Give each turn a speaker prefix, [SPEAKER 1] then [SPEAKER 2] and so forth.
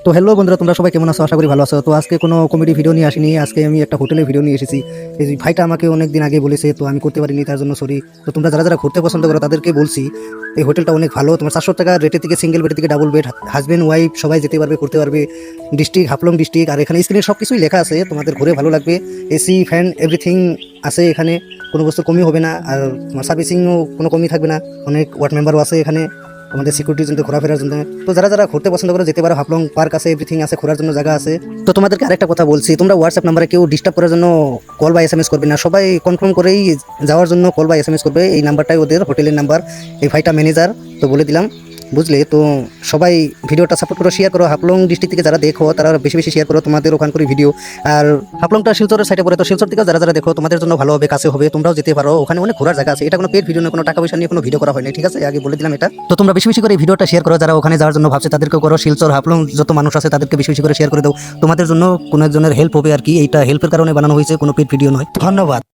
[SPEAKER 1] তো হ্যালো বন্ধুরা, তোমরা সবাই কেমন আছো? আশা করি ভালো আছো। তো আজকে কোনো কমেডি ভিডিও নিয়ে আসিনি, আজকে আমি একটা হোটেলের ভিডিও নিয়ে এসেছি। এই ভাইটা আমাকে অনেক দিন আগে বলেছে, তো আমি করতে পারিনি, তার জন্য সরি। তো তোমরা যারা যারা ঘুরতে পছন্দ করো তাদেরকে বলছি, এই হোটেলটা অনেক ভালো। তোমার 400 টাকা রেটের থেকে সিঙ্গেল বেড থেকে ডাবল বেড, হাজব্যান্ড ওয়াইফ সবাই যেতে পারবে, করতে পারবে। ডিস্ট্রিক্ট হাফলং ডিস্ট্রিক্ট, আর এখানে স্ক্রিনে সব কিছুই লেখা আছে, তোমাদের ঘুরে ভালো লাগবে। এসি ফ্যান এভরিথিং আছে এখানে, কোনো বস্তু কমই হবে না। আর তোমার সার্ভিসিংও কোনো কমই থাকবে না। অনেক ওয়ার্ড মেম্বারও আছে এখানে আমাদের সিকিউরিটির জন্য, ঘোরাফেরার জন্য। তো যারা যারা ঘুরতে পছন্দ করে যেতে পারো, হাফলং পার্ক আছে, এভরিথিং আছে, ঘোরার জন্য জায়গা আছে। তো তোমাদেরকে আরেকটা কথা বলছি, তোমরা হোয়াটসঅ্যাপ নাম্বারে কেউ ডিস্টার্ব করার জন্য কল বা এসএমএস করবে না, সবাই কনফার্ম করেই যাওয়ার জন্য কল বা এসএমএস করবে। এই নাম্বারটাই ওদের হোটেলের নাম্বার, এই ভাইটা ম্যানেজার, তো বলে দিলাম, বুঝলে? তো সবাই ভিডিওটা সাপোর্ট করো, শেয়ার করো। হাফলং ডিস্ট্রিক্ট থেকে যারা দেখো তারা বেশি বেশি শেয়ার করো তোমাদের ওখান করে ভিডিও। আর হাফলংটা শিলচরের সাইডে পড়ে, তো শিলচর থেকে যারা যারা দেখো তোমাদের জন্য ভালো হবে, কাছে হবে, তোমরাও যেতে পারো। ওখানে অনেক ঘোরার জায়গা আছে। এটা কোনো পেড ভিডিও না, কোনো টাকা পয়সা নিয়ে কোনো ভিডিও করা হয়নি, ঠিক আছে? আগে বলে দিলাম এটা। তো তোমরা বেশি বেশি করে এই ভিডিওটা শেয়ার করো, যারা ওখানে যাওয়ার জন্য ভাবছে তাদেরকেও করো। শিলচর হাফলং যত মানুষ আছে তাদেরকে বেশি বেশি করে শেয়ার করে দাও। তোমাদের জন্য কোনো একজনের হেল্প হবে আর কি। এইটা হেল্পের কারণে বানানো হয়েছে, কোনো পেড ভিডিও নয়। ধন্যবাদ।